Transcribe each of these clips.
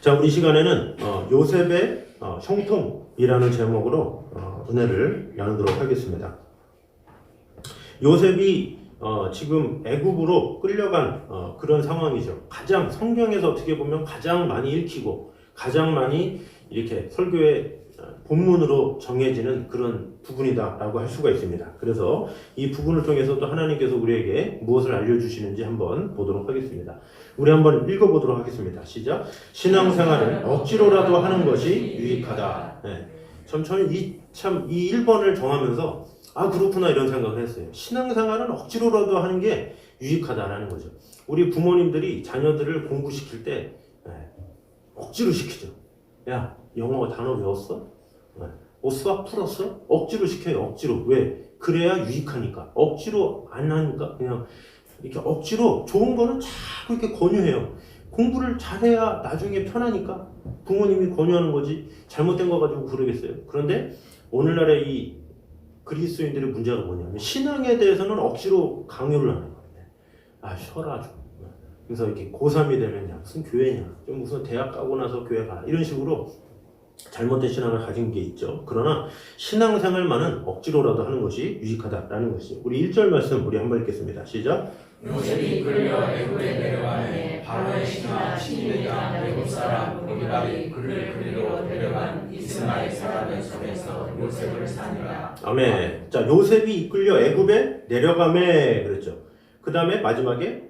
자, 우리 시간에는 요셉의 형통이라는 제목으로 은혜를 나누도록 하겠습니다. 요셉이 지금 애굽으로 끌려간 그런 상황이죠. 가장 성경에서 어떻게 보면 가장 많이 읽히고 가장 많이 이렇게 설교의 본문으로 정해지는 그런 부분이다라고 할 수가 있습니다. 그래서 이 부분을 통해서 또 하나님께서 우리에게 무엇을 알려주시는지 한번 보도록 하겠습니다. 우리 한번 읽어보도록 하겠습니다. 시작. 신앙생활은 억지로라도 하는 것이 유익하다. 네. 저는 이 1번을 정하면서 그렇구나 이런 생각을 했어요. 신앙생활은 억지로라도 하는 게 유익하다라는 거죠. 우리 부모님들이 자녀들을 공부시킬 때 억지로 시키죠. 야, 영어 단어 외웠어? 수학 풀었어? 억지로 시켜요. 억지로. 왜? 그래야 유익하니까. 억지로 안 하니까 그냥 이렇게 억지로 좋은 거는 자꾸 이렇게 권유해요. 공부를 잘해야 나중에 편하니까 부모님이 권유하는 거지 잘못된 거 가지고 그러겠어요. 그런데 오늘날의 이 그리스도인들의 문제가 뭐냐면 신앙에 대해서는 억지로 강요를 하는 거예요. 쉬어라 좀. 그래서 이렇게 고3이 되면 야, 무슨 교회냐, 좀 무슨 대학 가고 나서 교회 가라 이런 식으로 잘못된 신앙을 가진 게 있죠. 그러나 신앙생활만은 억지로라도 하는 것이 유익하다라는 것이. 우리 1절 말씀 우리 한번 읽겠습니다. 시작. 요셉이 끌려 애굽에 내려가매 바로의 신하 시므이가 애굽 사람 보디발이 그를 그리로 데려간 이스마엘 사람의 손에서 요셉을 사니라. 아멘. 자, 요셉이 이끌려 애굽에 내려가매 그랬죠. 그 다음에 마지막에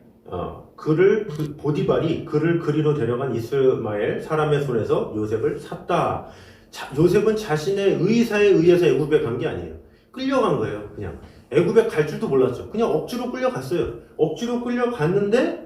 보디발이 그를 그리로 데려간 이스마엘 사람의 손에서 요셉을 샀다. 요셉은 자신의 의사에 의해서 애굽에 간 게 아니에요. 끌려간 거예요. 그냥 애굽에 갈 줄도 몰랐죠. 그냥 억지로 끌려갔어요. 억지로 끌려갔는데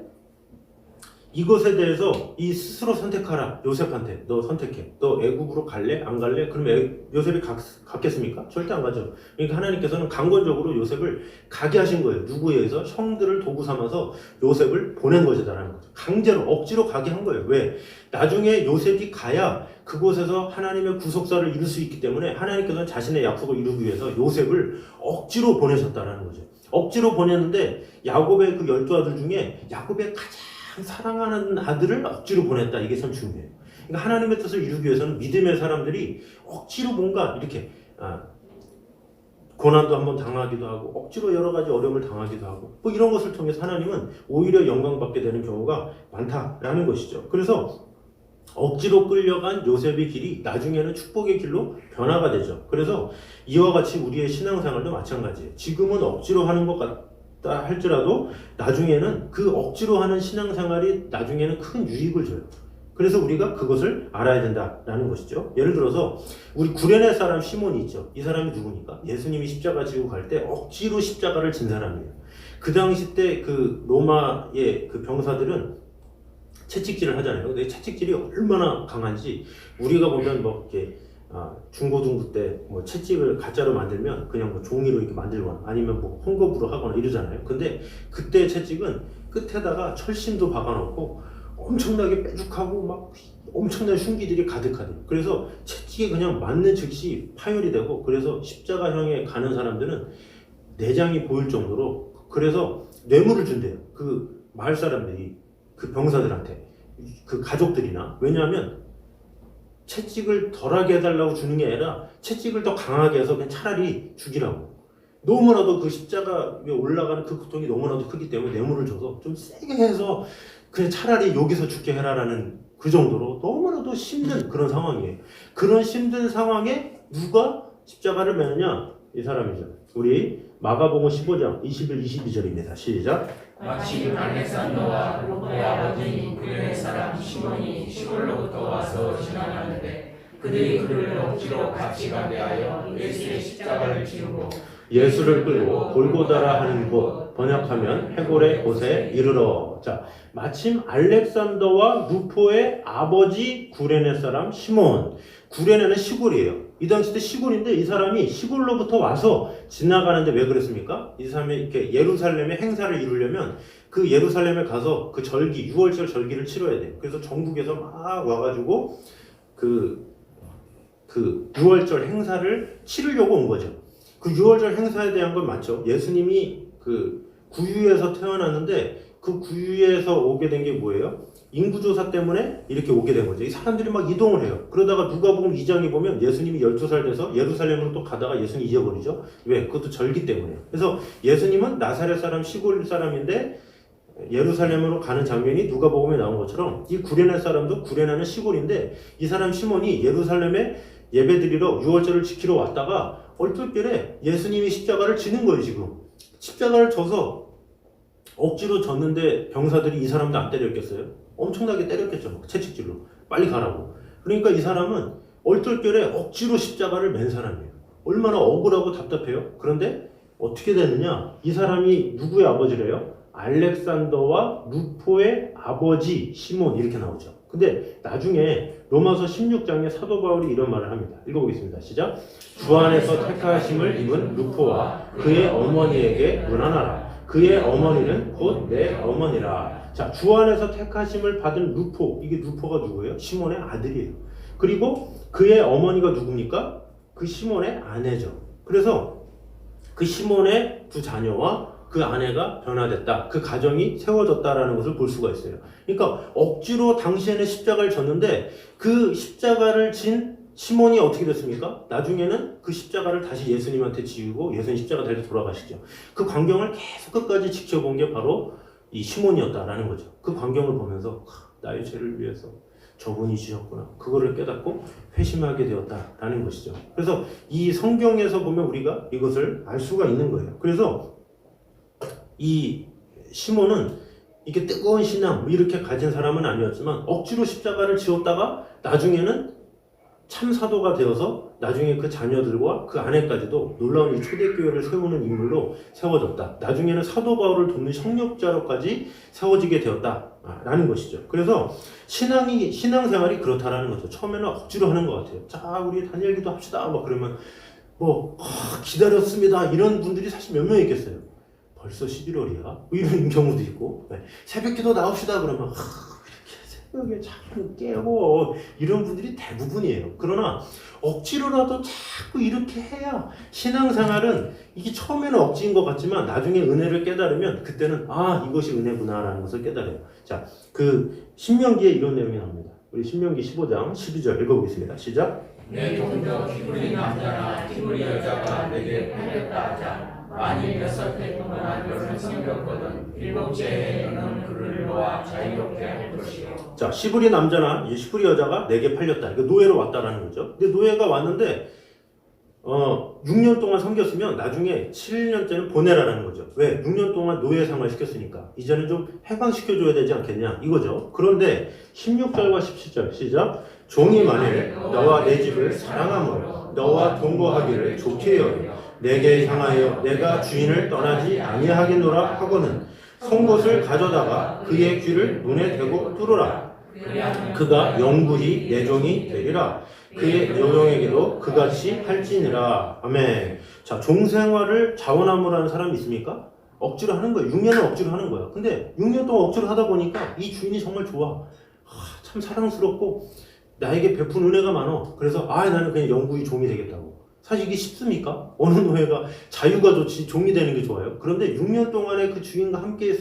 이것에 대해서 이 스스로 선택하라. 요셉한테 너 선택해. 너 애굽으로 갈래? 안 갈래? 그러면 요셉이 갔겠습니까? 절대 안 가죠. 그러니까 하나님께서는 강권적으로 요셉을 가게 하신 거예요. 누구에 의해서? 형들을 도구 삼아서 요셉을 보낸 것이다라는 거죠. 강제로 억지로 가게 한 거예요. 왜? 나중에 요셉이 가야 그곳에서 하나님의 구속사를 이룰 수 있기 때문에 하나님께서는 자신의 약속을 이루기 위해서 요셉을 억지로 보내셨다라는 거죠. 억지로 보냈는데 야곱의 그 12아들 중에 야곱의 가장 사랑하는 아들을 억지로 보냈다. 이게 참 중요해요. 그러니까 하나님의 뜻을 이루기 위해서는 믿음의 사람들이 억지로 뭔가 이렇게 고난도 한번 당하기도 하고 억지로 여러 가지 어려움을 당하기도 하고 뭐 이런 것을 통해서 하나님은 오히려 영광받게 되는 경우가 많다라는 것이죠. 그래서 억지로 끌려간 요셉의 길이 나중에는 축복의 길로 변화가 되죠. 그래서 이와 같이 우리의 신앙생활도 마찬가지예요. 지금은 억지로 하는 것 같다 할지라도 나중에는 그 억지로 하는 신앙생활이 나중에는 큰 유익을 줘요. 그래서 우리가 그것을 알아야 된다라는 것이죠. 예를 들어서 우리 구레네 사람 시몬이 있죠. 이 사람이 누구니까? 예수님이 십자가 지고 갈 때 억지로 십자가를 진 사람이에요. 그 당시 때 그 로마의 그 병사들은 채찍질을 하잖아요. 근데 채찍질이 얼마나 강한지 우리가 보면 뭐 이렇게 중고등부 때 뭐 채찍을 가짜로 만들면 그냥 뭐 종이로 이렇게 만들거나 아니면 뭐 헝겊으로 하거나 이러잖아요. 근데 그때 채찍은 끝에다가 철심도 박아놓고 엄청나게 뾰족하고 막 엄청난 흉기들이 가득하대요. 그래서 채찍이 그냥 맞는 즉시 파열이 되고 그래서 십자가형에 가는 사람들은 내장이 보일 정도로 그래서 뇌물을 준대요. 그 마을 사람들이 그 병사들한테 그 가족들이나 왜냐하면 채찍을 덜하게 해달라고 주는 게 아니라 채찍을 더 강하게 해서 그냥 차라리 죽이라고. 너무나도 그 십자가 위에 올라가는 그 고통이 너무나도 크기 때문에 뇌물을 줘서 좀 세게 해서 그냥 차라리 여기서 죽게 해라라는 그 정도로 너무나도 힘든 그런 상황이에요. 그런 힘든 상황에 누가 십자가를 매느냐? 이 사람이죠. 우리 마가복음 15장 21, 22절입니다. 시작. 마침 알렉산더와 루포의 아버지인 구레네 사람 시몬이 시골로부터 와서 지나가는데 그들이 그를 억지로 같이 가게 하여 예수의 십자가를 지우고 예수를 끌고 골고다라 하는 곳, 번역하면 해골의 곳에 이르러. 자, 마침 알렉산더와 루포의 아버지 구레네 사람 시몬. 구레네는 시골이에요. 이 당시 때 시골인데 이 사람이 시골로부터 와서 지나가는데 왜 그랬습니까? 이 사람이 이렇게 예루살렘의 행사를 이루려면 그 예루살렘에 가서 그 절기, 6월절 절기를 치러야 돼요. 그래서 전국에서 막 와가지고 그 6월절 행사를 치르려고 온 거죠. 그 6월절 행사에 대한 건 맞죠. 예수님이 그 구유에서 태어났는데 그 구유에서 오게 된 게 뭐예요? 인구조사 때문에 이렇게 오게 된 거죠. 이 사람들이 막 이동을 해요. 그러다가 누가복음 2장에 보면 예수님이 12살 돼서 예루살렘으로 또 가다가 예수님 잊어버리죠. 왜? 그것도 절기 때문에. 그래서 예수님은 나사렛 사람 시골 사람인데 예루살렘으로 가는 장면이 누가복음에 나온 것처럼 이 구레네 사람도 구레나는 시골인데 이 사람 시몬이 예루살렘에 예배드리러 유월절을 지키러 왔다가 얼떨결에 예수님이 십자가를 지는 거예요. 지금 십자가를 져서 억지로 졌는데 병사들이 이 사람도 안 때렸겠어요? 엄청나게 때렸겠죠. 채찍질로 빨리 가라고. 그러니까 이 사람은 얼떨결에 억지로 십자가를 맨 사람이에요. 얼마나 억울하고 답답해요. 그런데 어떻게 되느냐, 이 사람이 누구의 아버지래요? 알렉산더와 루포의 아버지 시몬, 이렇게 나오죠. 근데 나중에 로마서 16장에 사도 바울이 이런 말을 합니다. 읽어보겠습니다. 시작. 주 안에서 택하심을 입은 루포와 그의 어머니에게 문안하라. 그의 어머니는 곧 내 어머니라. 자, 주 안에서 택하심을 받은 루포, 이게 루포가 누구예요? 시몬의 아들이에요. 그리고 그의 어머니가 누굽니까? 그 시몬의 아내죠. 그래서 그 시몬의 두 자녀와 그 아내가 변화됐다. 그 가정이 세워졌다라는 것을 볼 수가 있어요. 그러니까 억지로 당시에는 십자가를 졌는데 그 십자가를 진 시몬이 어떻게 됐습니까? 나중에는 그 십자가를 다시 예수님한테 지우고 예수님 십자가 달려 돌아가시죠. 그 광경을 계속 끝까지 지켜본 게 바로 이 시몬이었다라는 거죠. 그 광경을 보면서 나의 죄를 위해서 저분이 지셨구나. 그거를 깨닫고 회심하게 되었다라는 것이죠. 그래서 이 성경에서 보면 우리가 이것을 알 수가 있는 거예요. 그래서 이 시몬은 이게 뜨거운 신앙 이렇게 가진 사람은 아니었지만 억지로 십자가를 지었다가 나중에는 참 사도가 되어서 나중에 그 자녀들과 그 아내까지도 놀라운 이 초대교회를 세우는 인물로 세워졌다. 나중에는 사도 바울을 돕는 협력자로까지 세워지게 되었다라는 것이죠. 그래서 신앙생활이 그렇다라는 거죠. 처음에는 억지로 하는 것 같아요. 자, 우리 다니엘기도 합시다. 막 그러면 기다렸습니다. 이런 분들이 사실 몇 명 있겠어요. 벌써 11월이야. 이런 경우도 있고, 새벽기도 나옵시다. 그러면 새벽에 자꾸 깨고 이런 분들이 대부분이에요. 그러나 억지로라도 자꾸 이렇게 해야 신앙생활은 이게 처음에는 억지인 것 같지만 나중에 은혜를 깨달으면 그때는 이것이 은혜구나라는 것을 깨달아요. 자, 그 신명기에 이런 내용이 나옵니다. 우리 신명기 15장 12절 읽어보겠습니다. 시작. 내 동료 히브리 남자나 히브리 여자가 내게 팔렸다 하자. 만일 6해 동안 너를 섬겼거든 7째 해에 너는 그를 놓아 자유롭게 할 것이요. 자, 시브리 남자나 시브리 여자가 내게 팔렸다. 이거 노예로 왔다라는 거죠. 근데 노예가 왔는데 6년 동안 섬겼으면 나중에 7년째는 보내라라는 거죠. 왜? 6년 동안 노예 생활 시켰으니까 이제는 좀 해방시켜줘야 되지 않겠냐 이거죠. 그런데 16절과 17절 시작. 종이 만일 너와 내 집을 사랑함으로 너와 동거하기를 좋게 여겨 내게 향하여 내가 주인을 떠나지 아니하겠노라 하고는 송곳을 가져다가 그의 귀를 눈에 대고 뚫으라. 그가 영구히 내 종이 되리라. 그의 여종에게도 그같이 할지니라. 아멘. 자, 종생활을 자원함으로 하는 사람이 있습니까? 억지로 하는 거예요. 6년을 억지로 하는 거야. 근데 6년 동안 억지로 하다 보니까 이 주인이 정말 좋아. 참 사랑스럽고 나에게 베푼 은혜가 많아. 그래서 나는 그냥 영구히 종이 되겠다고. 사실 이게 쉽습니까? 어느 노예가 자유가 좋지 종이 되는 게 좋아요. 그런데 6년 동안에 그 주인과 함께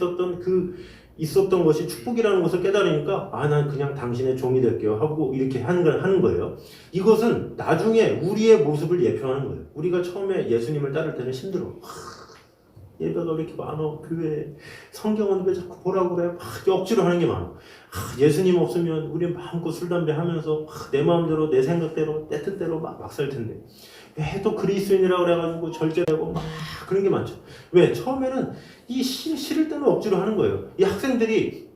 있었던 것이 축복이라는 것을 깨달으니까 난 그냥 당신의 종이 될게요 하고 이렇게 하는 거예요. 이것은 나중에 우리의 모습을 예표하는 거예요. 우리가 처음에 예수님을 따를 때는 힘들어. 예배가 왜 이렇게 많아? 교회 성경은 왜 자꾸 보라고 그래? 억지로 하는 게 많아. 예수님 없으면 우리 마음껏 술 담배 하면서 내 마음대로 내 생각대로 내 뜻대로 막 살 텐데 왜 또 그리스도인이라고 그래가지고 절제하고 막 그런 게 많죠. 왜? 처음에는 이 싫을 때는 억지로 하는 거예요. 이 학생들이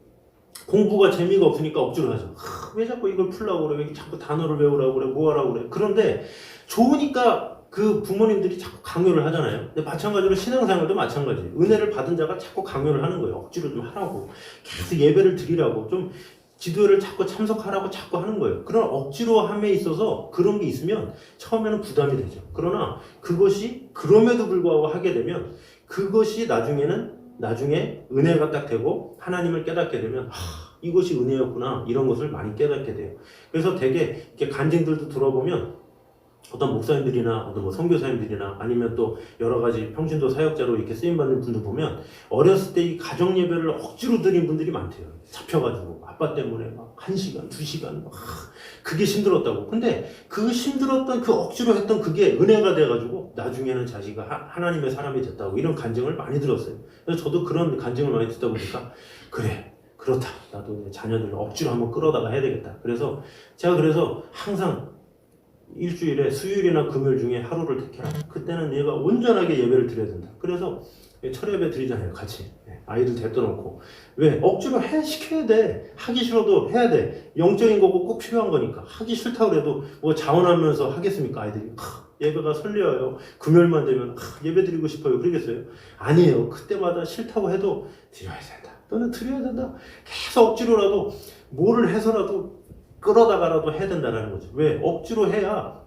공부가 재미가 없으니까 억지로 하죠. 왜 자꾸 이걸 풀라고 그래? 왜 자꾸 단어를 외우라고 그래? 뭐 하라고 그래? 그런데 좋으니까 그 부모님들이 자꾸 강요를 하잖아요. 근데 마찬가지로 신앙생활도 마찬가지. 은혜를 받은 자가 자꾸 강요를 하는 거예요. 억지로 좀 하라고. 계속 예배를 드리라고. 좀 기도회를 자꾸 참석하라고 자꾸 하는 거예요. 그런 억지로 함에 있어서 그런 게 있으면 처음에는 부담이 되죠. 그러나 그것이 그럼에도 불구하고 하게 되면 그것이 나중에 은혜가 딱 되고 하나님을 깨닫게 되면 이것이 은혜였구나 이런 것을 많이 깨닫게 돼요. 그래서 되게 이렇게 간증들도 들어보면 어떤 목사님들이나 어떤 뭐 선교사님들이나 아니면 또 여러 가지 평신도 사역자로 이렇게 쓰임 받는 분들 보면 어렸을 때 이 가정 예배를 억지로 드린 분들이 많대요. 잡혀가지고 아빠 때문에 막 1시간, 2시간 막 그게 힘들었다고. 근데 그 힘들었던 그 억지로 했던 그게 은혜가 돼가지고 나중에는 자기가 하나님의 사람이 됐다고 이런 간증을 많이 들었어요. 그래서 저도 그런 간증을 많이 듣다 보니까 그래 그렇다. 나도 내 자녀들을 억지로 한번 끌어다가 해야 되겠다. 그래서 제가 항상 일주일에 수요일이나 금요일 중에 하루를 택해라. 그때는 얘가 온전하게 예배를 드려야 된다. 그래서 철예배 드리잖아요, 같이. 아이들 데리다 놓고. 왜? 억지로 시켜야 돼. 하기 싫어도 해야 돼. 영적인 거고 꼭 필요한 거니까. 하기 싫다고 해도 뭐 자원하면서 하겠습니까, 아이들이? 예배가 설레어요. 금요일만 되면 예배 드리고 싶어요. 그러겠어요? 아니에요. 그때마다 싫다고 해도 드려야 된다. 너는 드려야 된다. 계속 억지로라도 뭐를 해서라도 끌어다가라도 해야 된다는 거죠. 왜? 억지로 해야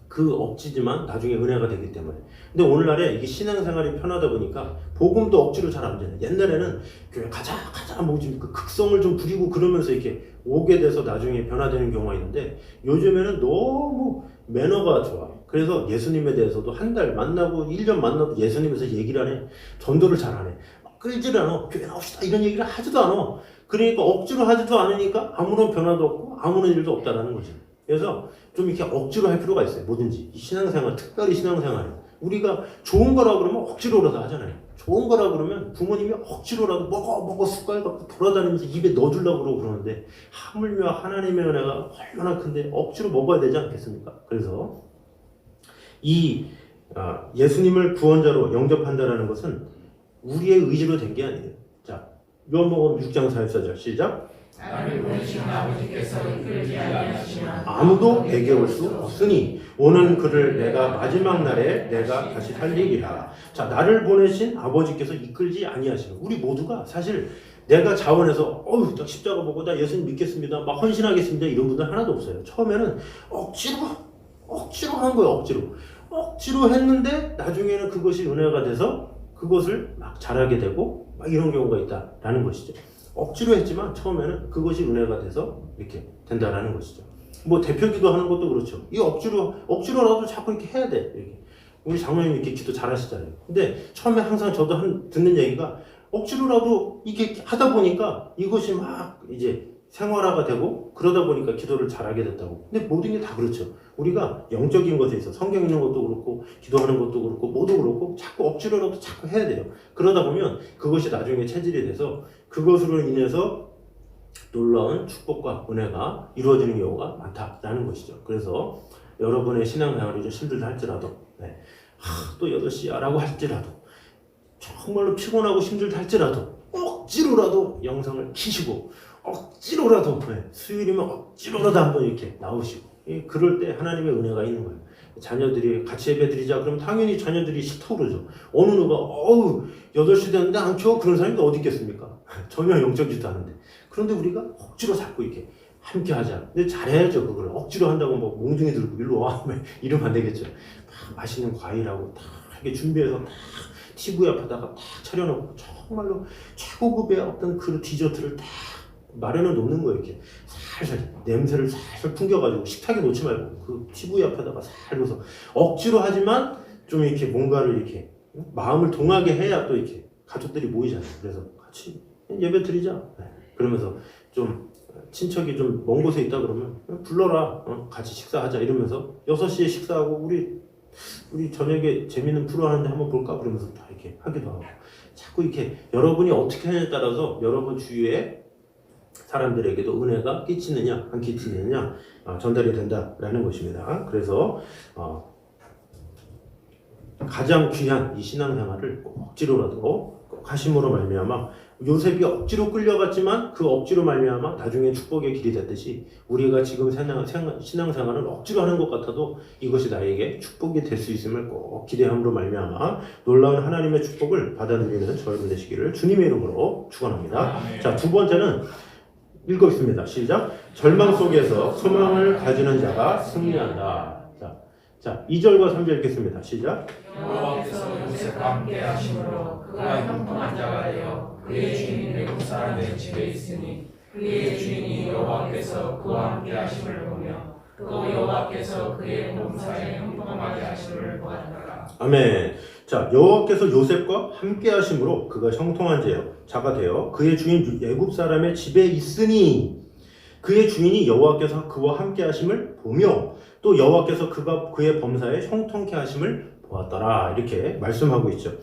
그 억지지만 나중에 은혜가 되기 때문에. 근데 오늘날에 이게 신앙생활이 편하다 보니까 복음도 억지로 잘 안 되네. 옛날에는 교회 가자 뭐 좀 그 극성을 좀 부리고 그러면서 이렇게 오게 돼서 나중에 변화되는 경우가 있는데 요즘에는 너무 매너가 좋아. 그래서 예수님에 대해서도 한 달 만나고 1년 만나도 예수님에서 얘기를 안 해. 전도를 잘 안 해. 끌지를 않아. 교회 나옵시다 이런 얘기를 하지도 않아. 그러니까 억지로 하지도 않으니까 아무런 변화도 없고 아무런 일도 없다라는 거죠. 그래서 좀 이렇게 억지로 할 필요가 있어요. 뭐든지. 신앙생활, 특별히 신앙생활. 우리가 좋은 거라 그러면 억지로라도 하잖아요. 좋은 거라 그러면 부모님이 억지로라도 먹어 숟갈 갖고 돌아다니면서 입에 넣어주려고 그러고 그러는데 하물며 하나님의 은혜가 얼마나 큰데 억지로 먹어야 되지 않겠습니까? 그래서 이 예수님을 구원자로 영접한다는 것은 우리의 의지로 된 게 아니에요. 자, 요한복음 6장 44절 시작. 나를 보내신 아버지께서 이끌지 아니하시나 아무도 내게 올 수 없으니 오는 그를 내가 마지막 날에 내가 다시 살리리라. 자, 나를 보내신 아버지께서 이끌지 아니하시는 우리 모두가 사실 내가 자원해서 딱 십자가 보고 나 예수님 믿겠습니다. 막 헌신하겠습니다. 이런 분들 하나도 없어요. 처음에는 억지로 한 거예요. 억지로 했는데 나중에는 그것이 은혜가 돼서 그것을 막 잘하게 되고 막 이런 경우가 있다라는 것이죠. 억지로 했지만 처음에는 그것이 은혜가 돼서 이렇게 된다라는 것이죠. 뭐 대표기도 하는 것도 그렇죠. 이 억지로라도 자꾸 이렇게 해야 돼. 이렇게. 우리 장로님이 이렇게 기도 잘하시잖아요. 근데 처음에 항상 저도 듣는 얘기가 억지로라도 이렇게 하다 보니까 이것이 막 이제 생활화가 되고 그러다 보니까 기도를 잘하게 됐다고. 근데 모든 게 다 그렇죠. 우리가 영적인 것에 있어 성경 읽는 것도 그렇고 기도하는 것도 그렇고 모두 그렇고 자꾸 억지로라도 자꾸 해야 돼요. 그러다 보면 그것이 나중에 체질이 돼서 그것으로 인해서 놀라운 축복과 은혜가 이루어지는 경우가 많다라는 것이죠. 그래서 여러분의 신앙생활이 좀 힘들다 할지라도 또 8시야 라고 할지라도 정말로 피곤하고 힘들다 할지라도 억지로라도 영상을 키시고 억지로라도 수요일이면 억지로라도 한번 이렇게 나오시고 그럴 때 하나님의 은혜가 있는 거예요. 자녀들이 같이 예배드리자 그러면 당연히 자녀들이 싫다고 그러죠. 어느 누가 8시 됐는데 안 켜? 그런 사람이 어디 있겠습니까? 전혀 영적이지도 않은데. 그런데 우리가 억지로 자꾸 이렇게 함께 하자. 근데 잘해야죠. 그걸 억지로 한다고 뭐 몽둥이 들고 일로 와 이러면 안 되겠죠. 막 맛있는 과일하고 다 이렇게 준비해서 다 TV 앞에다가 딱 차려놓고 정말로 최고급의 어떤 그 디저트를 딱 마련해 놓는 거예요. 이렇게 살살 냄새를 살살 풍겨가지고 식탁에 놓지 말고 그 TV 앞에다가 살살 놓아서 억지로 하지만 좀 이렇게 뭔가를 이렇게 마음을 동하게 해야 또 이렇게 가족들이 모이잖아요. 그래서 같이 예배 드리자. 그러면서 좀 친척이 좀 먼 곳에 있다 그러면 불러라. 같이 식사하자 이러면서 6시에 식사하고 우리 저녁에 재밌는 프로 하는데 한번 볼까? 그러면서 다 이렇게 하기도 하고 자꾸 이렇게 여러분이 어떻게 하냐에 따라서 여러분 주위에 사람들에게도 은혜가 끼치느냐 안 끼치느냐 전달이 된다라는 것입니다. 그래서 가장 귀한 이 신앙생활을 억지로라도 꼭 하심으로 말미암아 요셉이 억지로 끌려갔지만 그 억지로 말미암아 나중에 축복의 길이 됐듯이 우리가 지금 신앙생활을 억지로 하는 것 같아도 이것이 나에게 축복이 될 수 있음을 꼭 기대함으로 말미암아 놀라운 하나님의 축복을 받아 누리는 저 여러분 되시기를 주님의 이름으로 축원합니다. 자, 두 번째는 읽겠습니다. 시작. 절망 속에서 소망을 가지는 자가 승리한다. 자, 2절과 3절 읽겠습니다. 시작. 여호와께서 요셉과 함께 하심으로 그가 형통한 자가 되어 그의 주인 외국 사람의 집에 있으니 그의 주인이 여호와께서 그와 함께 하심을 보며 또 여호와께서 그의 범사에 형통하게 하심을 보았더라. 아멘. 자, 여호와께서 요셉과 함께 하심으로 그가 형통한 자가 되어 그의 주인 애굽 사람의 집에 있으니 그의 주인이 여호와께서 그와 함께 하심을 보며 또 여호와께서 그의 범사에 형통케 하심을 보았더라. 이렇게 말씀하고 있죠.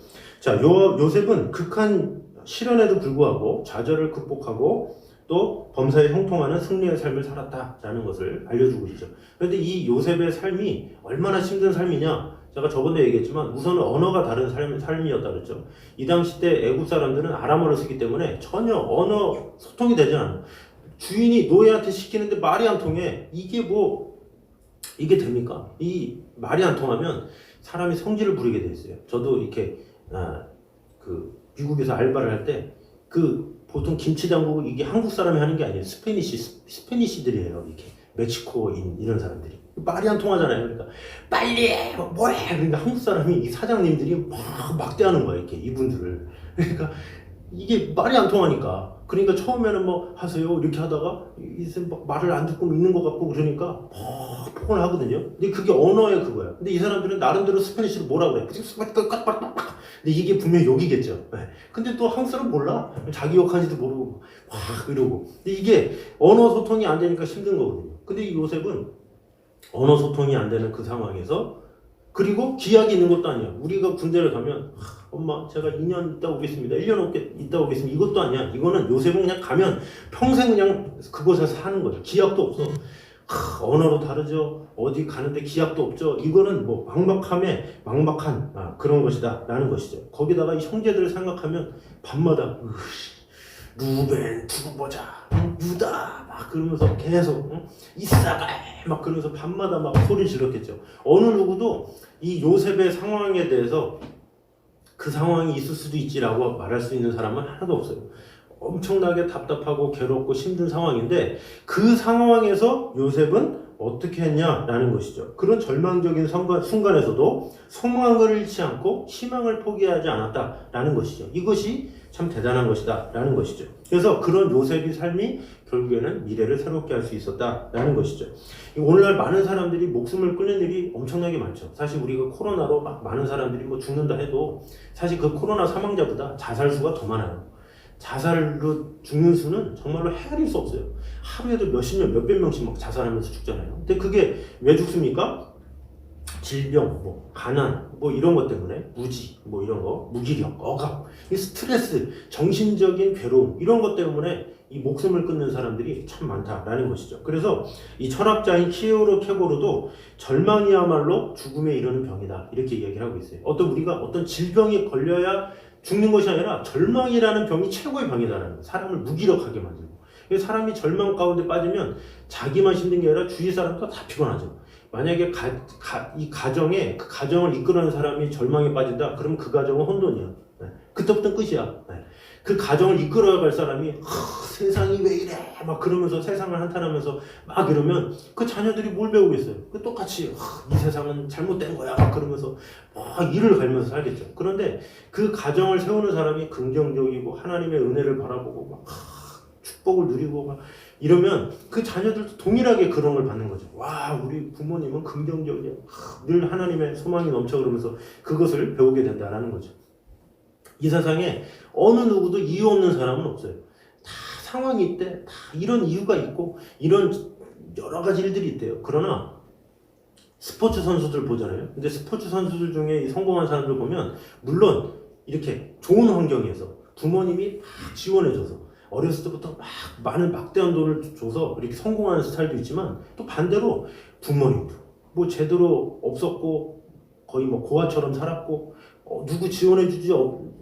자, 요셉은 극한 시련에도 불구하고 좌절을 극복하고 또 범사에 형통하는 승리의 삶을 살았다라는 것을 알려주고 있죠. 그런데 이 요셉의 삶이 얼마나 힘든 삶이냐? 제가 저번에 얘기했지만 우선은 언어가 다른 삶이었다 그랬죠. 이 당시 때 애굽 사람들은 아람어를 쓰기 때문에 전혀 언어 소통이 되지 않아요. 주인이 노예한테 시키는데 말이 안 통해. 이게 됩니까? 이 말이 안 통하면 사람이 성질을 부리게 돼 있어요. 저도 이렇게 미국에서 알바를 할 때 보통 김치 담그고 이게 한국 사람이 하는 게 아니에요. 스페니시들이에요. 이렇게 멕시코인 이런 사람들이 말이 안 통하잖아요. 그러니까 빨리 해, 뭐해. 그러니까 한국 사람이 이 사장님들이 막 막대하는 거야 이렇게 이분들을. 그러니까 이게 말이 안 통하니까. 그러니까 처음에는 뭐 하세요 이렇게 하다가 막 말을 안 듣고 있는 것 같고 그러니까 폭언을 하거든요. 근데 그게 언어의 그거야. 근데 이 사람들은 나름대로 스페니쉬로 뭐라고 해. 근데 이게 분명히 욕이겠죠. 근데 또 한국 사람 몰라. 자기 욕하지도 모르고 막 이러고. 근데 이게 언어 소통이 안 되니까 힘든 거거든요. 근데 이 요셉은 언어 소통이 안 되는 그 상황에서 그리고 기약이 있는 것도 아니야. 우리가 군대를 가면 엄마 제가 2년 있다 오겠습니다. 1년 넘게 있다 오겠습니다. 이것도 아니야. 이거는 요셉은 그냥 가면 평생 그냥 그곳에서 사는 거죠. 기약도 없어. 언어로 다르죠. 어디 가는데 기약도 없죠. 이거는 뭐 막막한 그런 것이다 라는 것이죠. 거기다가 이 형제들을 생각하면 밤마다 루벤 두고 보자 유다 막 그러면서 계속 이사갈 막 그러면서 밤마다 막 소리 지르겠죠. 어느 누구도 이 요셉의 상황에 대해서 그 상황이 있을 수도 있지라고 말할 수 있는 사람은 하나도 없어요. 엄청나게 답답하고 괴롭고 힘든 상황인데 그 상황에서 요셉은 어떻게 했냐라는 것이죠. 그런 절망적인 순간에서도 소망을 잃지 않고 희망을 포기하지 않았다라는 것이죠. 이것이 참 대단한 것이다 라는 것이죠. 그래서 그런 요셉의 삶이 결국에는 미래를 새롭게 할 수 있었다라는 것이죠. 오늘날 많은 사람들이 목숨을 끊는 일이 엄청나게 많죠. 사실 우리가 코로나로 막 많은 사람들이 뭐 죽는다 해도 사실 그 코로나 사망자보다 자살 수가 더 많아요. 자살로 죽는 수는 정말로 헤아릴 수 없어요. 하루에도 몇십 명, 몇백 명씩 막 자살하면서 죽잖아요. 근데 그게 왜 죽습니까? 질병, 가난, 이런 것 때문에 무지, 이런 거, 무기력, 억압, 이 스트레스, 정신적인 괴로움 이런 것 때문에 이 목숨을 끊는 사람들이 참 많다라는 것이죠. 그래서 이 철학자인 키에로 케고르도 절망이야말로 죽음에 이르는 병이다 이렇게 이야기를 하고 있어요. 우리가 어떤 질병이 걸려야 죽는 것이 아니라 절망이라는 병이 최고의 병이다라는 거예요. 사람을 무기력하게 만들고. 사람이 절망 가운데 빠지면 자기만 힘든 게 아니라 주위 사람도 다 피곤하죠. 만약에 이 가정에 그 가정을 이끌어낸 사람이 절망에 빠진다, 그러면 그 가정은 혼돈이야. 그때부터 끝이야. 그 가정을 이끌어갈 사람이 세상이 왜 이래 막 그러면서 세상을 한탄하면서 막 이러면 그 자녀들이 뭘 배우겠어요? 똑같이 이 세상은 잘못된 거야 막 그러면서 막 이를 갈면서 살겠죠. 그런데 그 가정을 세우는 사람이 긍정적이고 하나님의 은혜를 바라보고 막 축복을 누리고 막 이러면 그 자녀들도 동일하게 그런 걸 받는 거죠. 와, 우리 부모님은 긍정적이야. 늘 하나님의 소망이 넘쳐 그러면서 그것을 배우게 된다라는 거죠. 이 세상에 어느 누구도 이유 없는 사람은 없어요. 다 상황이 있대. 다 이런 이유가 있고 이런 여러 가지 일들이 있대요. 그러나 스포츠 선수들 보잖아요. 근데 스포츠 선수들 중에 성공한 사람들 보면 물론 이렇게 좋은 환경에서 부모님이 막 지원해줘서 어렸을 때부터 막 많은 막대한 돈을 줘서 이렇게 성공하는 스타일도 있지만 또 반대로 부모님도 제대로 없었고 거의 고아처럼 살았고 누구 지원해주지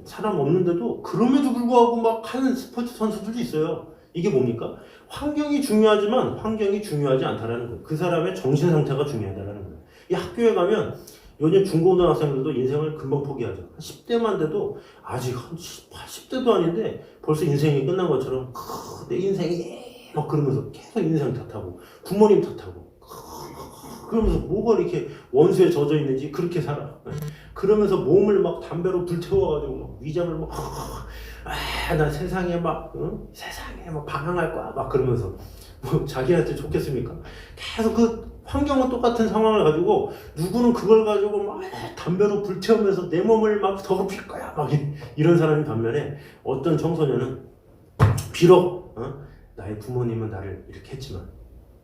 사람 없는데도 그럼에도 불구하고 막 하는 스포츠 선수들도 있어요. 이게 뭡니까? 환경이 중요하지만 환경이 중요하지 않다라는 거예요. 그 사람의 정신 상태가 중요하다라는 거예요. 이 학교에 가면 요즘 중고등학생들도 인생을 금방 포기하죠. 10대만 돼도 아직 한 80대도 아닌데 벌써 인생이 끝난 것처럼 내 인생이 막 그러면서 계속 인생 탓하고 부모님 탓하고 그러면서 뭐가 이렇게 원수에 젖어 있는지 그렇게 살아. 그러면서 몸을 막 담배로 불태워가지고 막 위장을 나 세상에 세상에 방황할 거야 막 그러면서 뭐 자기한테 좋겠습니까? 계속 그 환경은 똑같은 상황을 가지고 누구는 그걸 가지고 막 담배로 불태우면서 내 몸을 막 더럽힐 거야 막 이런 사람이 반면에 어떤 청소년은 비록 나의 부모님은 나를 이렇게 했지만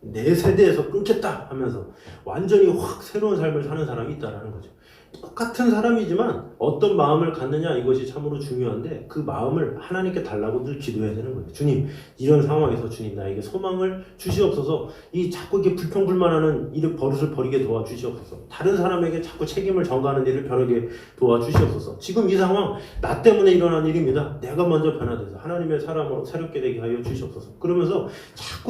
내 세대에서 끊겠다 하면서 완전히 확 새로운 삶을 사는 사람이 있다는 거죠. 똑같은 사람이지만 어떤 마음을 갖느냐 이것이 참으로 중요한데 그 마음을 하나님께 달라고 늘 기도해야 되는 거예요. 주님, 이런 상황에서 주님 나에게 소망을 주시옵소서. 이 자꾸 이렇게 불평불만하는 이 버릇을 버리게 도와주시옵소서. 다른 사람에게 자꾸 책임을 전가하는 일을 벼르게 도와주시옵소서. 지금 이 상황 나 때문에 일어난 일입니다. 내가 먼저 변화돼서 하나님의 사람으로 새롭게 되게 하여 주시옵소서. 그러면서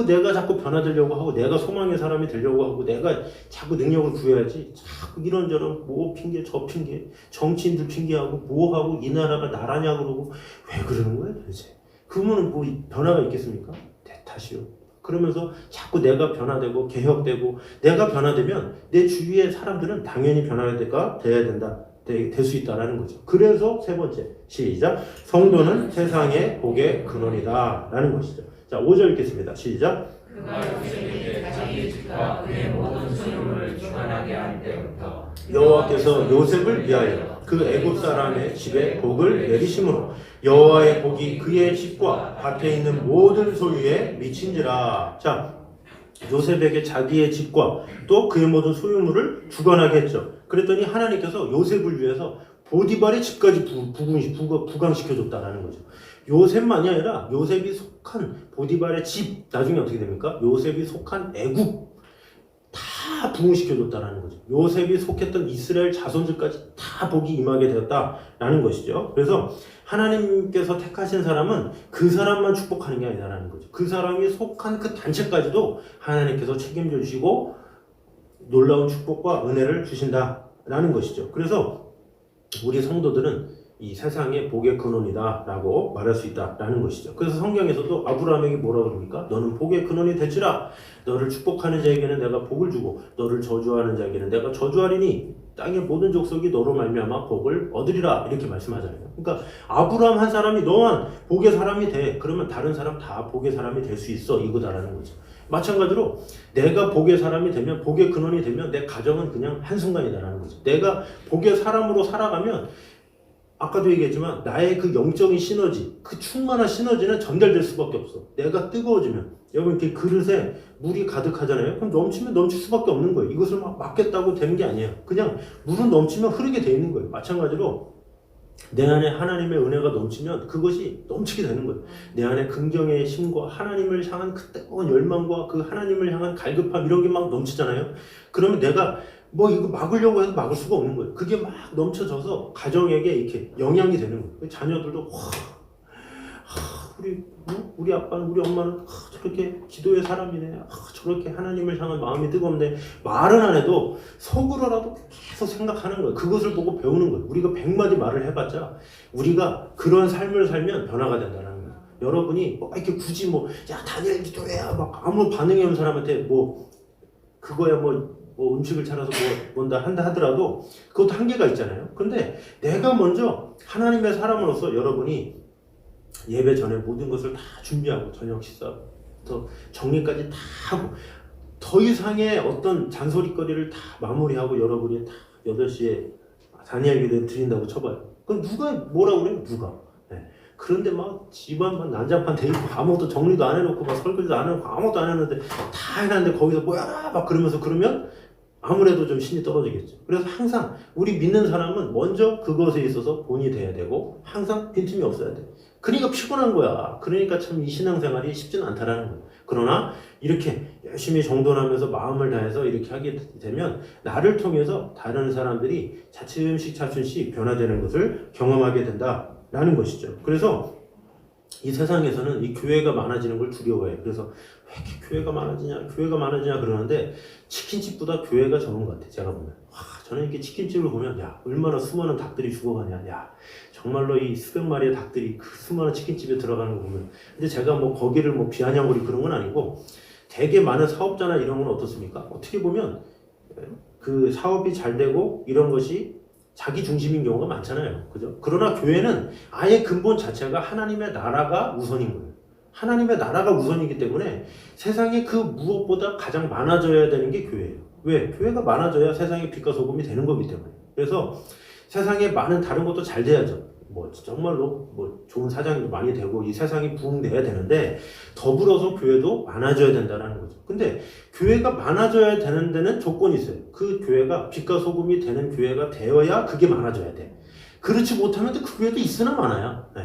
내가 자꾸 변화되려고 하고 내가 소망의 사람이 되려고 하고 내가 자꾸 능력을 구해야지 자꾸 이런저런 뭐 핑계 저 핑계 정치인들 핑계하고 뭐하고 이 나라가 나라냐 그러고 왜 그러는 거야 도대체. 그러면 뭐 변화가 있겠습니까? 내 탓이요. 그러면서 자꾸 내가 변화되고 개혁되고 내가 변화되면 내 주위의 사람들은 당연히 변화가 돼야 된다. 될 수 있다라는 거죠. 그래서 세 번째 시작. 성도는 세상의 복의 근원이다 라는 것이죠. 자 5절 읽겠습니다. 시작. 그가 요셉에게 자기의 집과 그의 모든 소유를 주관하게 한 때부터 여호와께서 요셉을 위하여 그 애굽 사람의 집에 복을 내리심으로 여호와의 복이 그의 집과 밭에 있는 모든 소유에 미친지라. 자, 요셉에게 자기의 집과 또 그의 모든 소유물을 주관하게 했죠. 그랬더니 하나님께서 요셉을 위해서 보디발의 집까지 부강시켜줬다라는 거죠. 요셉만이 아니라 요셉이 속한 보디발의 집, 나중에 어떻게 됩니까? 요셉이 속한 애굽 다 부흥시켜줬다라는 거죠. 요셉이 속했던 이스라엘 자손들까지 다 복이 임하게 되었다라는 것이죠. 그래서 하나님께서 택하신 사람은 그 사람만 축복하는 게 아니라는 거죠. 그 사람이 속한 그 단체까지도 하나님께서 책임져 주시고 놀라운 축복과 은혜를 주신다라는 것이죠. 그래서 우리 성도들은 이 세상의 복의 근원이다 라고 말할 수 있다라는 것이죠. 그래서 성경에서도 아브라함에게 뭐라고 그럽니까? 너는 복의 근원이 될지라. 너를 축복하는 자에게는 내가 복을 주고 너를 저주하는 자에게는 내가 저주하리니 땅의 모든 족속이 너로 말미암아 복을 얻으리라. 이렇게 말씀하잖아요. 그러니까 아브라함 한 사람이 너만 복의 사람이 돼. 그러면 다른 사람 다 복의 사람이 될 수 있어. 이거다라는 거죠. 마찬가지로 내가 복의 사람이 되면 복의 근원이 되면 내 가정은 그냥 한순간이다라는 거죠. 내가 복의 사람으로 살아가면 아까도 얘기했지만 나의 그 영적인 시너지, 그 충만한 시너지는 전달될 수밖에 없어. 내가 뜨거워지면 여러분 이렇게 그릇에 물이 가득하잖아요. 그럼 넘치면 넘칠 수밖에 없는 거예요. 이것을 막 막겠다고 되는 게 아니에요. 그냥 물은 넘치면 흐르게 돼 있는 거예요. 마찬가지로 내 안에 하나님의 은혜가 넘치면 그것이 넘치게 되는 거예요. 내 안에 긍정의 힘과 하나님을 향한 그 뜨거운 열망과 그 하나님을 향한 갈급함 이런 게 막 넘치잖아요. 그러면 내가 뭐 이거 막으려고 해도 막을 수가 없는 거예요. 그게 막 넘쳐져서 가정에게 이렇게 영향이 되는 거예요. 자녀들도 우리 아빠는 우리 엄마는 저렇게 기도의 사람이네. 저렇게 하나님을 향한 마음이 뜨겁네. 말은 안 해도 속으로라도 계속 생각하는 거예요. 그것을 보고 배우는 거예요. 우리가 100마디 말을 해봤자 우리가 그런 삶을 살면 변화가 된다는 거예요. 여러분이 뭐 이렇게 굳이 야 다니엘 기도해야 막 아무 반응이 없는 사람한테 그거야 음식을 차려서 뭔다 한다 하더라도 그것도 한계가 있잖아요. 근데 내가 먼저 하나님의 사람으로서 여러분이 예배 전에 모든 것을 다 준비하고 저녁 식사부터 정리까지 다 하고 더 이상의 어떤 잔소리거리를 다 마무리하고 여러분이 다 8시에 다니엘 기도를 드린다고 쳐봐요. 그럼 누가 뭐라고 그래요? 누가? 네. 그런데 막 집안만 난장판 돼 있고 아무것도 정리도 안 해놓고 막 설거지도 안 해놓고 아무것도 안 했는데 다 해놨는데 거기서 뭐야 막 그러면 아무래도 좀 신이 떨어지겠죠. 그래서 항상 우리 믿는 사람은 먼저 그것에 있어서 본이 돼야 되고 항상 빈틈이 없어야 돼. 그러니까 피곤한 거야. 그러니까 참 이 신앙생활이 쉽지는 않다라는 거야. 그러나 이렇게 열심히 정돈하면서 마음을 다해서 이렇게 하게 되면 나를 통해서 다른 사람들이 차츰씩 변화되는 것을 경험하게 된다라는 것이죠. 그래서 이 세상에서는 이 교회가 많아지는 걸 두려워해요. 그래서 왜 이렇게 교회가 많아지냐 그러는데 치킨집보다 교회가 적은 것 같아요. 제가 보면 저는 이렇게 치킨집을 보면 얼마나 수많은 닭들이 죽어가냐. 정말로 이 수백 마리의 닭들이 그 수많은 치킨집에 들어가는 거 보면 근데 제가 거기를 비아냥거리 그런 건 아니고 되게 많은 사업자나 이런 건 어떻습니까? 어떻게 보면 그 사업이 잘 되고 이런 것이 자기 중심인 경우가 많잖아요. 그죠? 그러나 교회는 아예 근본 자체가 하나님의 나라가 우선인 거예요. 하나님의 나라가 우선이기 때문에 세상에 그 무엇보다 가장 많아져야 되는 게 교회예요. 왜? 교회가 많아져야 세상에 빛과 소금이 되는 거기 때문에. 그래서 세상에 많은 다른 것도 잘 돼야죠. 뭐 정말로 뭐 좋은 사장도 많이 되고 이 세상이 부흥돼야 되는데 더불어서 교회도 많아져야 된다는 거죠. 근데 교회가 많아져야 되는 데는 조건이 있어요. 그 교회가 빛과 소금이 되는 교회가 되어야 그게 많아져야 돼. 그렇지 못하면 그 교회도 있으나 마나야. 네.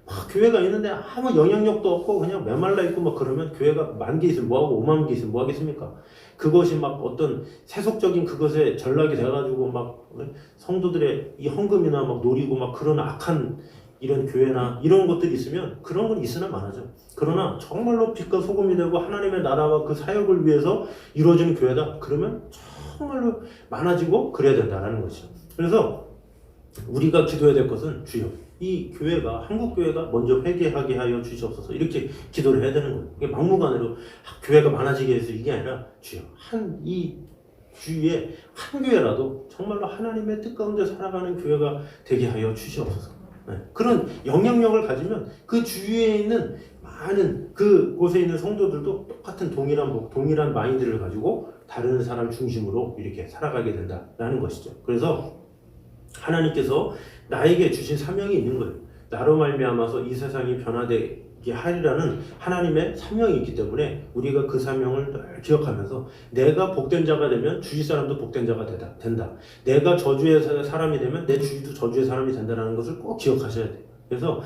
막 교회가 있는데 아무 영향력도 없고 그냥 메말라 있고 막 그러면 교회가 10,000개 있으면 뭐하고 50,000개 있으면 뭐 하겠습니까? 그것이 막 어떤 세속적인 그것에 전락이 돼가지고 막 성도들의 이 헌금이나 막 노리고 막 그런 악한 이런 교회나 이런 것들이 있으면 그런 건 있으나 마나죠. 그러나 정말로 빛과 소금이 되고 하나님의 나라와 그 사역을 위해서 이루어지는 교회다. 그러면 정말로 많아지고 그래야 된다는 것이죠. 그래서 우리가 기도해야 될 것은 주여 이 교회가 한국 교회가 먼저 회개하게 하여 주시옵소서 이렇게 기도를 해야 되는 거예요. 이게 막무가내로 교회가 많아지게 해서 이게 아니라 주여 이 주위에 한 교회라도 정말로 하나님의 뜻 가운데 살아가는 교회가 되게 하여 주시옵소서. 네. 그런 영향력을 가지면 그 주위에 있는 많은 그곳에 있는 성도들도 똑같은 동일한 마인드를 가지고 다른 사람 중심으로 이렇게 살아가게 된다라는 것이죠. 그래서 하나님께서 나에게 주신 사명이 있는 거예요. 나로 말미암아서 이 세상이 변화되게 하리라는 하나님의 사명이 있기 때문에 우리가 그 사명을 늘 기억하면서 내가 복된 자가 되면 주위 사람도 복된 자가 된다. 내가 저주의 사람이 되면 내 주위도 저주의 사람이 된다는 것을 꼭 기억하셔야 돼요. 그래서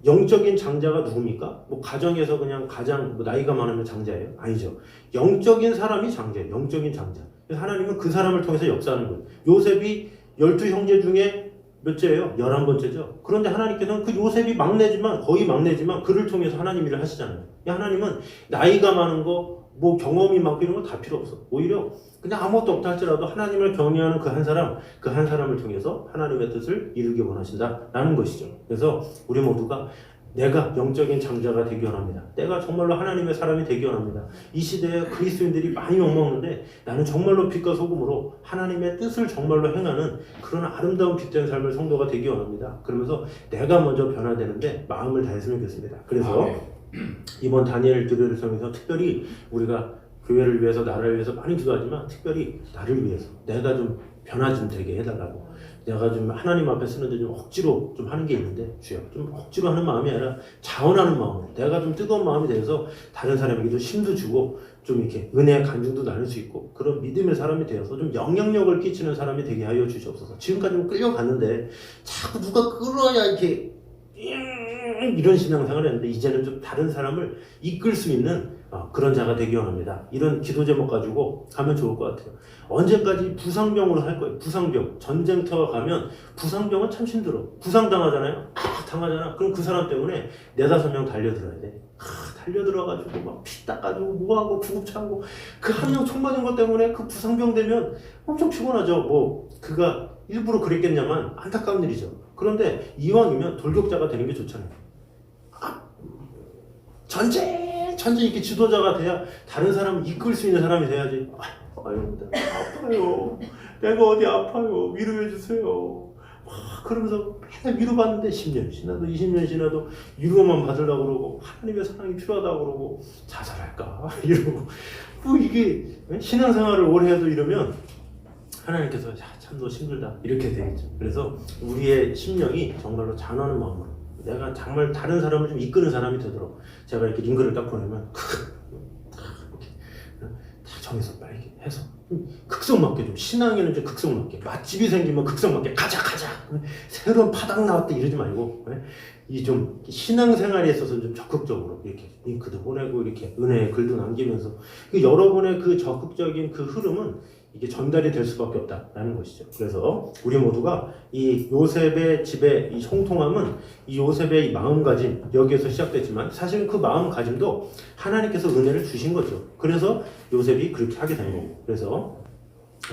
영적인 장자가 누굽니까? 뭐 가정에서 그냥 가장 나이가 많으면 장자예요? 아니죠. 영적인 사람이 장자예요. 영적인 장자. 그래서 하나님은 그 사람을 통해서 역사하는 거예요. 요셉이 12형제 중에 몇째예요? 11번째죠. 그런데 하나님께서는 그 요셉이 거의 막내지만 그를 통해서 하나님 일을 하시잖아요. 하나님은 나이가 많은 거, 뭐 경험이 많고 이런 거 다 필요 없어. 오히려 그냥 아무것도 없다 할지라도 하나님을 경외하는 그 한 사람을 통해서 하나님의 뜻을 이루기 원하신다라는 것이죠. 그래서 우리 모두가 내가 영적인 장자가 되기 원합니다. 내가 정말로 하나님의 사람이 되기 원합니다. 이 시대에 그리스도인들이 많이 욕먹는데 나는 정말로 빛과 소금으로 하나님의 뜻을 정말로 행하는 그런 아름다운 빛된 삶을 성도가 되기 원합니다. 그러면서 내가 먼저 변화되는데 마음을 다했으면 좋겠습니다. 그래서 이번 다니엘 기도를 통해서 특별히 우리가 교회를 위해서 나라를 위해서 많이 기도하지만 특별히 나를 위해서 내가 좀 변화 좀 되게 해달라고 내가 좀 하나님 앞에 쓰는데 좀 억지로 좀 하는 게 있는데 주여 좀 억지로 하는 마음이 아니라 자원하는 마음으로 내가 좀 뜨거운 마음이 돼서 다른 사람에게도 힘도 주고 좀 이렇게 은혜의 간증도 나눌 수 있고 그런 믿음의 사람이 되어서 좀 영향력을 끼치는 사람이 되게 하여 주시옵소서. 지금까지는 끌려갔는데 자꾸 누가 끌어야 이렇게 이런 신앙생활을 했는데 이제는 좀 다른 사람을 이끌 수 있는 그런 자가 되기 원합니다. 이런 기도 제목 가지고 가면 좋을 것 같아요. 언제까지 부상병으로 할 거예요. 부상병. 전쟁터가 가면 부상병은 참 힘들어. 부상당하잖아요. 당하잖아. 그럼 그 사람 때문에 4-5명 달려들어야 돼. 달려들어가지고 막 피 닦아주고 뭐하고 구급차고 그 한 명 총 맞은 것 때문에 그 부상병 되면 엄청 피곤하죠. 뭐 그가 일부러 그랬겠냐만 안타까운 일이죠. 그런데 이왕이면 돌격자가 되는 게 좋잖아요. 전쟁 이렇게 지도자가 돼야 다른 사람을 이끌 수 있는 사람이 돼야지. 아유, 내가 아파요. 내가 어디 아파요. 위로해 주세요. 그러면서 맨날 위로받는데 10년 지나도 20년 지나도 위로만 받으려고 그러고 하나님의 사랑이 필요하다고 그러고 자살할까 이러고 뭐 이게 신앙생활을 오래 해도 이러면 하나님께서 참 너 힘들다 이렇게 되겠죠. 그래서 우리의 심령이 정말로 잔하는 마음으로 내가 정말 다른 사람을 좀 이끄는 사람이 되도록 제가 이렇게 링크를 딱 보내면 이렇게 다 정해서 빨리 해서 극성맞게 좀 신앙에는 좀 극성맞게 맛집이 생기면 극성맞게 가자 새로운 파당 나왔다 이러지 말고 이 좀 신앙생활에 있어서 좀 적극적으로 이렇게 링크도 보내고 이렇게 은혜의 글도 남기면서 여러분의 그 적극적인 그 흐름은 이게 전달이 될 수밖에 없다라는 것이죠. 그래서 우리 모두가 이 요셉의 집의 이 형통함은 이 요셉의 이 마음가짐 여기에서 시작됐지만 사실은 그 마음가짐도 하나님께서 은혜를 주신 거죠. 그래서 요셉이 그렇게 하게 된 거고 그래서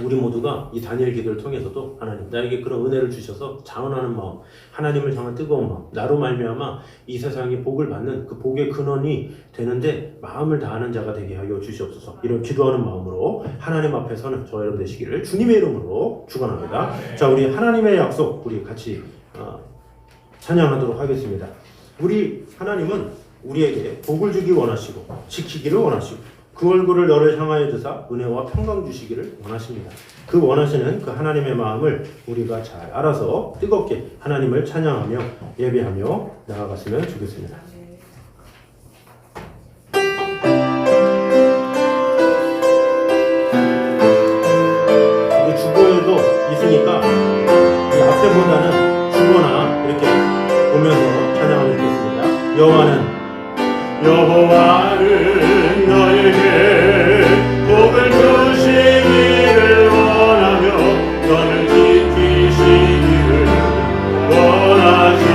우리 모두가 이 다니엘 기도를 통해서도 하나님 나에게 그런 은혜를 주셔서 자원하는 마음 하나님을 향한 뜨거운 마음 나로 말미암아 이 세상이 복을 받는 그 복의 근원이 되는데 마음을 다하는 자가 되게 하여 주시옵소서. 이런 기도하는 마음으로 하나님 앞에 서는 저 여러분 되시기를 주님의 이름으로 축원합니다. 자 우리 하나님의 약속 우리 같이 찬양하도록 하겠습니다. 우리 하나님은 우리에게 복을 주기 원하시고 지키기를 원하시고 그 얼굴을 너를 향하여 드사 은혜와 평강 주시기를 원하십니다. 그 원하시는 그 하나님의 마음을 우리가 잘 알아서 뜨겁게 하나님을 찬양하며 예배하며 나아갔으면 좋겠습니다. 주보에도 있으니까 이 앞에보다는 주거나 이렇게 보면서 찬양하면 좋겠습니다. 여호와는 너에게 복을 주시기를 원하며 너를 지키시기를 원하시며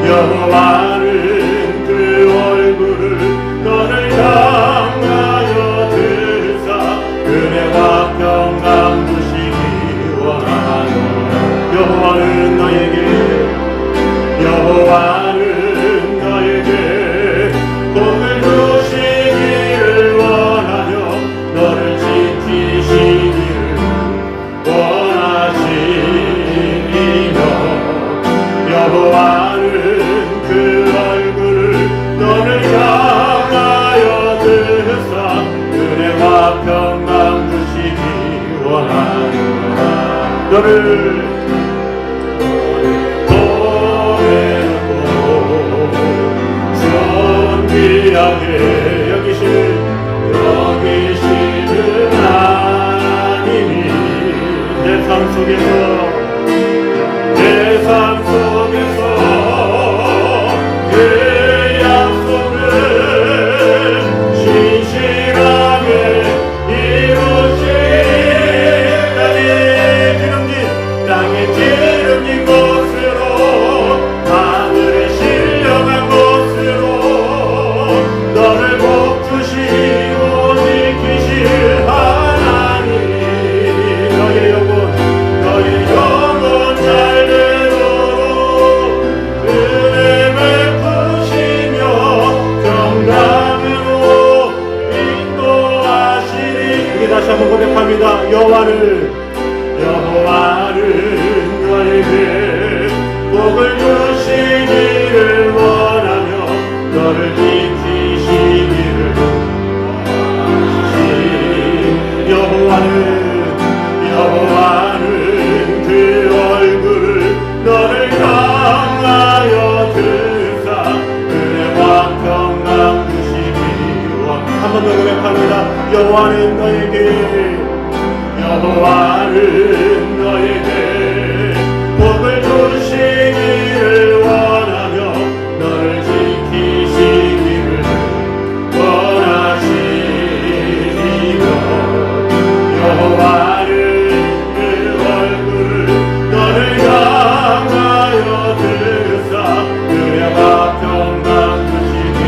여호와는 그 얼굴을 너를 향하여 드사 은혜와 평강 주시기 원하노라. 여호와는 너에게 복을 주시기를 원하며 너를 지키시기를 원하시며 여호와는 그 얼굴을 너를 향하여 드사 은혜와 평강 주시기 원하노라. 너를 존귀하게 여기시는 하나님이 내 삶 속에서 그 약속을 신실하게 땅에 기름진 곳으로 하늘에 신령한 곳으로 너를 복주시고 지키실 하나님 너의 영혼 잘 되도록 은혜 베푸시며 평강으로 인도하시니 우리 다시 한번 고백합니다. 여호와는 너에게 복을 주시기를 원하며 너를 지키시기를 원하시니 여호와는 그 얼굴을 너를 향하여 드사 은혜와 평강 주시기 원하시니 한 번 더 고백합니다. 여호와는 너에게 복을 주시기를 원하며 너를 지키시기를 원하시며 여호와는 그 얼굴을 너를 향하여 드사 은혜와 평강 주시기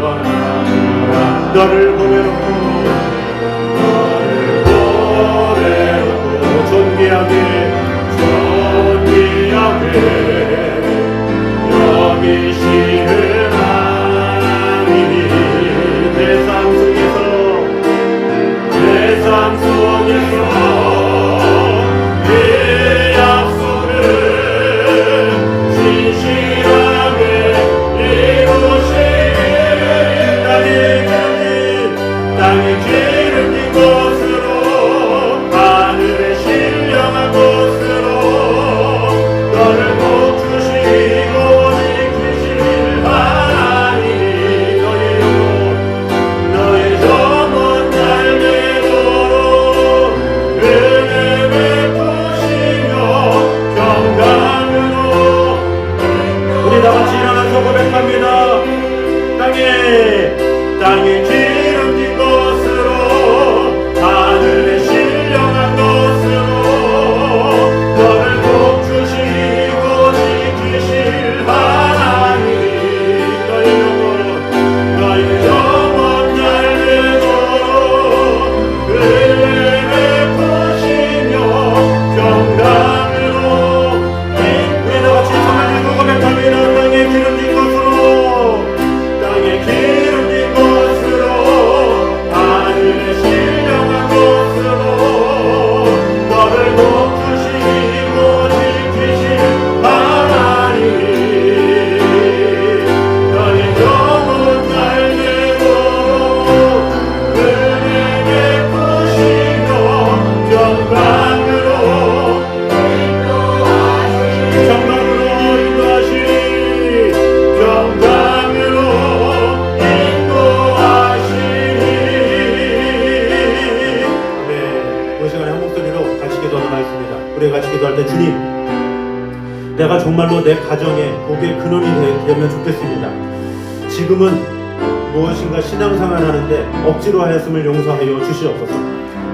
원하노라. 너를 보내놓고 존귀하게 우리가 같이 기도할 때 주님, 내가 정말로 내 가정에 복의 근원이 되면 좋겠습니다. 지금은 무엇인가 신앙생활 하는데 억지로 하였음을 용서하여 주시옵소서.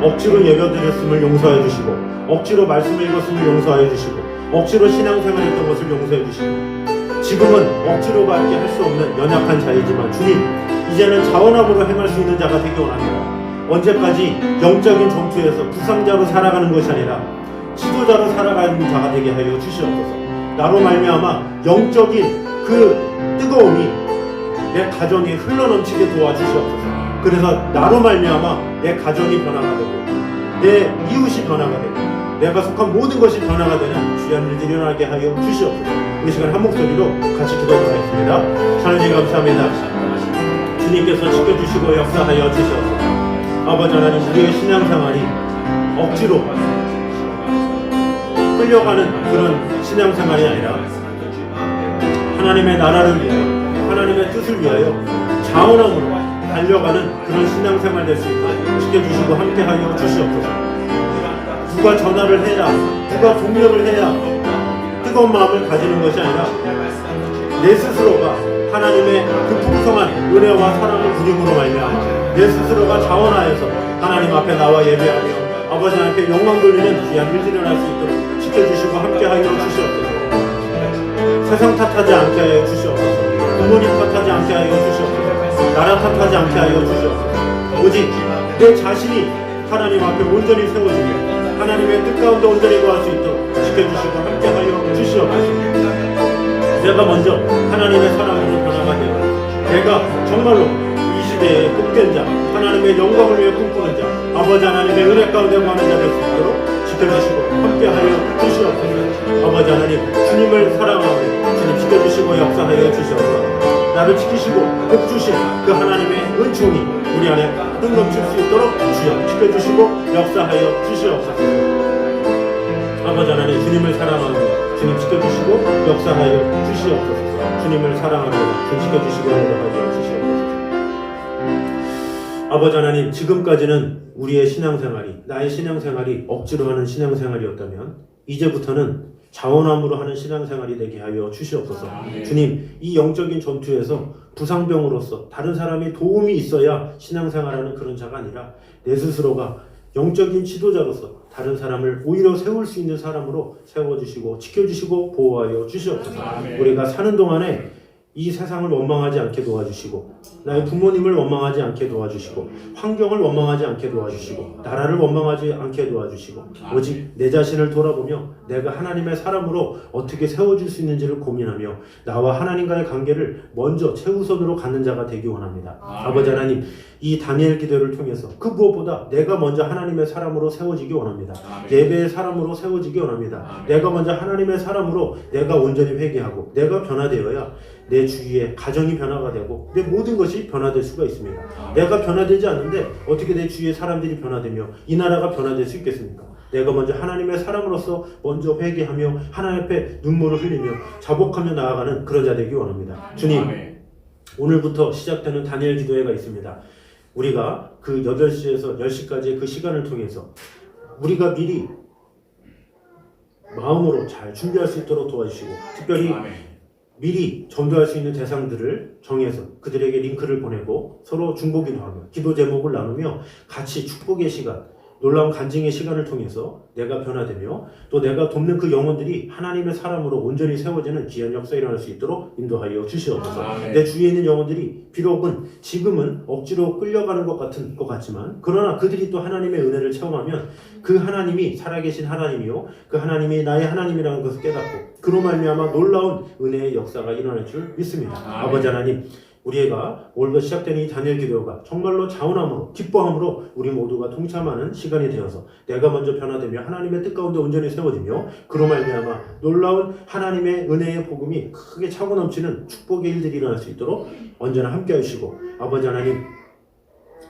억지로 예배드렸음을 용서해 주시고, 억지로 말씀을 읽었음을 용서해 주시고, 억지로 신앙생활 했던 것을 용서해 주시고, 지금은 억지로밖에 할 수 없는 연약한 자이지만 주님, 이제는 자원함으로 행할 수 있는 자가 되기 원합니다. 언제까지 영적인 전투에서 부상자로 살아가는 것이 아니라 지도자로 살아가는 자가 되게 하여 주시옵소서. 나로 말미암아 영적인 그 뜨거움이 내 가정에 흘러넘치게 도와주시옵소서. 그래서 나로 말미암아 내 가정이 변화가 되고 내 이웃이 변화가 되고 내가 속한 모든 것이 변화가 되는 귀한 일들이 일어나게 하여 주시옵소서. 이 시간 한 목소리로 같이 기도하겠습니다. 하나님 감사합니다. 주님께서 지켜주시고 역사하여 주시옵소서. 아버지 하나님, 우리의 신앙생활이 억지로 끌려가는 그런 신앙생활이 아니라 하나님의 나라를 위하여, 하나님의 뜻을 위하여 자원함으로 달려가는 그런 신앙생활 될 수 있도록 지켜주시고 함께하여 주시옵소서. 누가 전화를 해야, 누가 동력을 해야 뜨거운 마음을 가지는 것이 아니라 내 스스로가 하나님의 그 풍성한 은혜와 사랑을 부림으로 말미암아 내 스스로가 자원하여서 하나님 앞에 나와 예배하며 아버지 하나님께 영광 돌리는 귀한 일들이 일어날 수 있도록 지켜주시고 함께하여 주시옵소서. 세상 탓하지 않게 하여 주시옵소서. 부모님 탓하지 않게 하여 주시옵소서. 나라 탓하지 않게 하여 주시옵소서. 오직 내 자신이 하나님 앞에 온전히 세워지며 하나님의 뜻 가운데 온전히 거할 수 있도록 지켜주시고 함께하여 주시옵소서. 내가 먼저 하나님의 사랑으로 변화가 되고 내가 정말로 이 시대의 복된 자, 하나님의 영광을 위해 꿈꾸는 자, 아버지 하나님의 은혜 가운데 거하는 자 될 수 있도록 지켜주시고 함께하여 주시옵소서. 아버지 하나님, 주님을 사랑하오니 주님 지켜주시고 역사하여 주시옵소서. 나를 지키시고 복 주신 그 하나님의 은총이 우리 안에 흘러넘칠 수 있도록 주여 지켜주시고 역사하여 주시옵소서. 아버지 하나님, 주님을 사랑하오니 주님 지켜주시고 역사하여 주시옵소서. 주님을 사랑하오니 주님 지켜주시고 역사하여 주시옵소서. 아버지 하나님, 지금까지는 우리의 신앙생활이, 나의 신앙생활이 억지로 하는 신앙생활이었다면 이제부터는 자원함으로 하는 신앙생활이 되게 하여 주시옵소서. 주님, 이 영적인 전투에서 부상병으로서 다른 사람이 도움이 있어야 신앙생활하는 그런 자가 아니라 내 스스로가 영적인 지도자로서 다른 사람을 오히려 세울 수 있는 사람으로 세워주시고 지켜주시고 보호하여 주시옵소서. 우리가 사는 동안에 이 세상을 원망하지 않게 도와주시고 나의 부모님을 원망하지 않게 도와주시고 환경을 원망하지 않게 도와주시고 나라를 원망하지 않게 도와주시고 오직 내 자신을 돌아보며 내가 하나님의 사람으로 어떻게 세워줄 수 있는지를 고민하며 나와 하나님과의 관계를 먼저 최우선으로 갖는 자가 되기 원합니다. 아버지 하나님, 이 다니엘 기도를 통해서 그 무엇보다 내가 먼저 하나님의 사람으로 세워지기 원합니다. 예배의 사람으로 세워지기 원합니다. 내가 먼저 하나님의 사람으로 내가 온전히 회개하고 내가 변화되어야 내 주위에 가정이 변화가 되고 내 모든 것이 변화될 수가 있습니다. 내가 변화되지 않는데 어떻게 내 주위의 사람들이 변화되며 이 나라가 변화될 수 있겠습니까? 내가 먼저 하나님의 사람으로서 먼저 회개하며 하나님 앞에 눈물을 흘리며 자복하며 나아가는 그런 자 되기 원합니다. 주님, 오늘부터 시작되는 다니엘 기도회가 있습니다. 우리가 그 8시에서 10시까지의 그 시간을 통해서 우리가 미리 마음으로 잘 준비할 수 있도록 도와주시고 특별히 미리 전도할 수 있는 대상들을 정해서 그들에게 링크를 보내고 서로 중보기도 하며 기도 제목을 나누며 같이 축복의 시간, 놀라운 간증의 시간을 통해서 내가 변화되며 또 내가 돕는 그 영혼들이 하나님의 사람으로 온전히 세워지는 귀한 역사가 일어날 수 있도록 인도하여 주시옵소서. 내 주위에 있는 영혼들이 비록은 지금은 억지로 끌려가는 것 같지만 그러나 그들이 또 하나님의 은혜를 체험하면 그 하나님이 살아계신 하나님이요 그 하나님이 나의 하나님이라는 것을 깨닫고 그로 말미암아 놀라운 은혜의 역사가 일어날 줄 믿습니다. 아버지 하나님, 우리가 오늘부터 시작되는 이 다니엘 기도가 정말로 자원함으로 기뻐함으로 우리 모두가 동참하는 시간이 되어서 내가 먼저 변화되며 하나님의 뜻 가운데 온전히 세워지며 그로 말미암아 놀라운 하나님의 은혜의 복음이 크게 차고 넘치는 축복의 일들이 일어날 수 있도록 언제나 함께 하시고 아버지 하나님,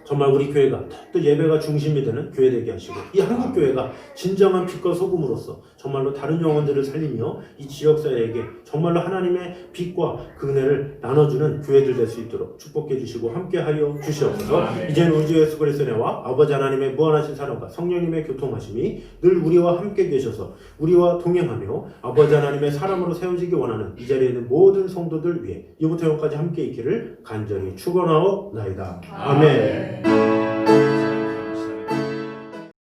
정말 우리 교회가 또 예배가 중심이 되는 교회 되게 하시고 이 한국 교회가 진정한 빛과 소금으로서 정말로 다른 영혼들을 살리며 이 지역사회에게 정말로 하나님의 빛과 그 은혜를 나눠주는 교회들 될 수 있도록 축복해 주시고 함께하여 주시옵소서. 이제는 우리 주 예수 그리스도의 은혜와 아버지 하나님의 무한하신 사랑과 성령님의 교통하심이 늘 우리와 함께 계셔서 우리와 동행하며 아버지 하나님의 사람으로 세워지기 원하는 이 자리에 있는 모든 성도들 위해 이부터 영까지 함께 있기를 간절히 축원하옵나이다. 아멘.